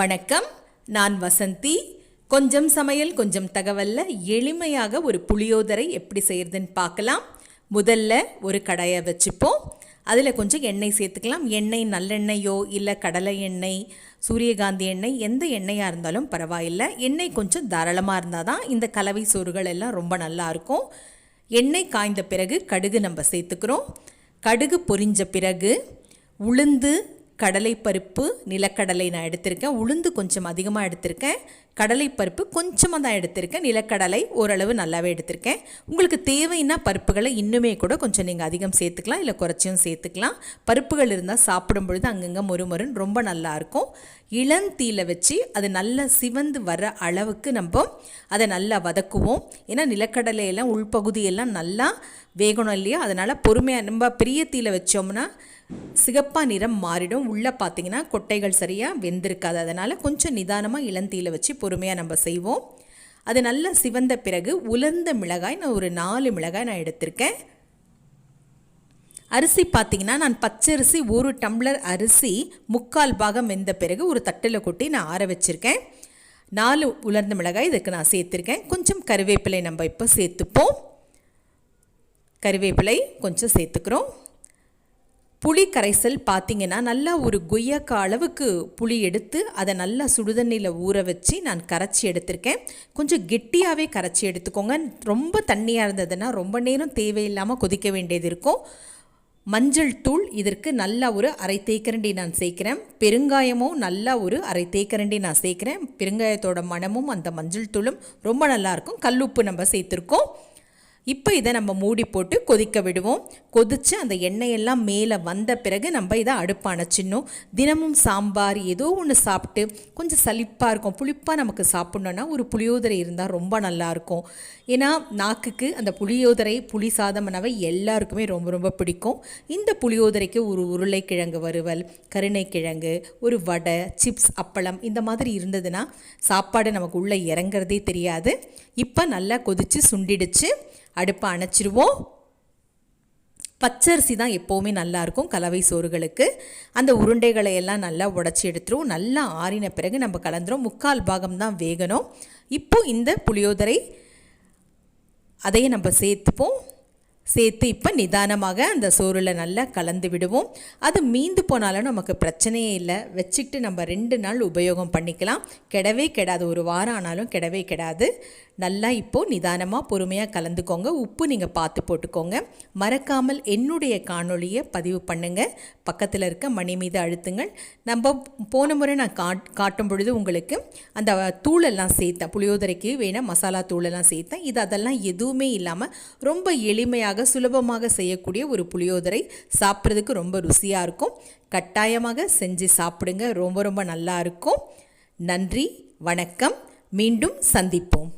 வணக்கம், நான் வசந்தி. கொஞ்சம் சமையல் கொஞ்சம் தகவல்ல எளிமையாக ஒரு புளியோதரை எப்படி செய்யறதுன்னு பார்க்கலாம். முதல்ல ஒரு கடாயை வச்சுப்போம். அதில் கொஞ்சம் எண்ணெய் சேர்த்துக்கலாம். எண்ணெய் நல்லெண்ணெயோ இல்லை கடலை எண்ணெய், சூரியகாந்தி எண்ணெய், எந்த எண்ணெயாக இருந்தாலும் பரவாயில்லை. எண்ணெய் கொஞ்சம் தாராளமாக இருந்தால் தான் இந்த கலவை சோறுகள் எல்லாம் ரொம்ப நல்லாயிருக்கும். எண்ணெய் காய்ந்த பிறகு கடுகு நம்ம சேர்த்துக்கிறோம். கடுகு பொரிஞ்ச பிறகு உளுந்து, கடலைப்பருப்பு, நிலக்கடலை நான் எடுத்திருக்கேன். உளுந்து கொஞ்சம் அதிகமாக எடுத்திருக்கேன், கடலைப்பருப்பு கொஞ்சமாக தான் எடுத்திருக்கேன், நிலக்கடலை ஓரளவு நல்லாவே எடுத்திருக்கேன். உங்களுக்கு தேவைன்னா பருப்புகளை இன்னுமே கூட கொஞ்சம் நீங்கள் அதிகம் சேர்த்துக்கலாம், இல்லை குறைச்சியும் சேர்த்துக்கலாம். பருப்புகள் இருந்தால் சாப்பிடும் பொழுது அங்கங்கே மொறுமொறுன்னு ரொம்ப நல்லாயிருக்கும். இளந்தீயில் வச்சு அது நல்லா சிவந்து வர அளவுக்கு நம்ம அதை நல்லா வதக்குவோம். ஏன்னா நிலக்கடலையெல்லாம் உள்பகுதியெல்லாம் நல்லா வேகணும் இல்லையா, அதனால் பொறுமையாக நம்ம பெரிய தீயில் வச்சோம்னா சிகப்பாக நிறம் மாறிடும். உள்ளே பார்த்திங்கன்னா கொட்டைகள் சரியாக வெந்திருக்காது. அதனால் கொஞ்சம் நிதானமாக இளந்தீயில் வச்சு பொறுமையாக நம்ம செய்வோம். அது நல்லா சிவந்த பிறகு உலர்ந்த மிளகாய், நான் ஒரு 4 மிளகாய் நான் எடுத்திருக்கேன். அரிசி பார்த்திங்கன்னா நான் பச்சரிசி 1 டம்ளர் அரிசி 3/4 பாகம் வெந்த பிறகு ஒரு தட்டில் கொட்டி நான் ஆற வச்சுருக்கேன். 4 உலர்ந்த மிளகாய் இதுக்கு நான் சேர்த்துருக்கேன். கொஞ்சம் கருவேப்பிலை நம்ம இப்போ சேர்த்துப்போம். கருவேப்பிலை கொஞ்சம் சேர்த்துக்கிறோம். புளி கரைசல் பார்த்திங்கன்னா நல்லா ஒரு கொய்யாக்காய் அளவுக்கு புளி எடுத்து அதை நல்லா சுடுதண்ணியில் ஊற வச்சு நான் கரைச்சி எடுத்திருக்கேன். கொஞ்சம் கெட்டியாகவே கரைச்சி எடுத்துக்கோங்க. ரொம்ப தண்ணியாக இருந்ததுன்னா ரொம்ப நேரம் தேவையில்லாமல் கொதிக்க வேண்டியது இருக்கும். மஞ்சள் தூள் இதற்கு நல்லா ஒரு 1/2 தேக்கரண்டி நான் சேர்க்குறேன். பெருங்காயமும் நல்லா ஒரு 1/2 தேக்கரண்டி நான் சேர்க்குறேன். பெருங்காயத்தோட மணமும் அந்த மஞ்சள் தூளும் ரொம்ப நல்லாயிருக்கும். கல்லுப்பு நம்ம சேர்த்துருக்கோம். இப்போ இதை நம்ம மூடி போட்டு கொதிக்க விடுவோம். கொதித்து அந்த எண்ணெயெல்லாம் மேலே வந்த பிறகு நம்ம இதை அடுப்பு அணைச்சிடணும். தினமும் சாம்பார் ஏதோ ஒன்று சாப்பிட்டு கொஞ்சம் சலிப்பாக இருக்கும், புளிப்பாக நமக்கு சாப்பிட்ணுன்னா ஒரு புளியோதரை இருந்தால் ரொம்ப நல்லாயிருக்கும். ஏன்னா நாக்குக்கு அந்த புளியோதரை, புளி சாதம்னாவே எல்லாருக்குமே ரொம்ப ரொம்ப பிடிக்கும். இந்த புளியோதரைக்கு ஒரு உருளைக்கிழங்கு வறுவல், கருணைக்கிழங்கு, ஒரு வடை, சிப்ஸ், அப்பளம் இந்த மாதிரி இருந்ததுன்னா சாப்பாடு நமக்கு உள்ளே இறங்குறதே தெரியாது. இப்போ நல்லா கொதித்து சுண்டிடுச்சு. அடுப்பை அணைச்சிருவோம். பச்சரிசி தான் எப்போவுமே நல்லாயிருக்கும் கலவை சோறுகளுக்கு. அந்த உருண்டைகளை எல்லாம் நல்லா உடச்சி எடுத்துருவோம். நல்லா ஆறின பிறகு நம்ம கலந்துரும். 3/4 பாகம் தான் வேகணும். இப்போது இந்த புளியோதரை அதையே நம்ம சேர்த்துப்போம். சேர்த்து இப்போ நிதானமாக அந்த சோறில் நல்லா கலந்து விடுவோம். அது மீந்து போனாலும் நமக்கு பிரச்சனையே இல்லை. வச்சுக்கிட்டு நம்ம 2 நாள் உபயோகம் பண்ணிக்கலாம். கெடவே கெடாது. ஒரு வாரம் ஆனாலும் கெடவே கெடாது. நல்லா இப்போது நிதானமாக பொறுமையாக கலந்துக்கோங்க. உப்பு நீங்கள் பார்த்து போட்டுக்கோங்க. மறக்காமல் என்னுடைய காணொளியை பதிவு பண்ணுங்கள். பக்கத்தில் இருக்க மணி மீது அழுத்துங்கள். நம்ம போன முறை நான் காட்டும் பொழுது உங்களுக்கு அந்த தூளெல்லாம் சேர்த்தேன், புளியோதரைக்கு வேணால் மசாலா தூளெல்லாம் சேர்த்தேன். இது அதெல்லாம் எதுவுமே இல்லாமல் ரொம்ப எளிமையாக சுலபமாக செய்யக்கூடிய ஒரு புளியோதரை. சாப்பிட்றதுக்கு ரொம்ப ருசியாக இருக்கும். கட்டாயமாக செஞ்சு சாப்பிடுங்க. ரொம்ப ரொம்ப நல்லா இருக்கும். நன்றி, வணக்கம். மீண்டும் சந்திப்போம்.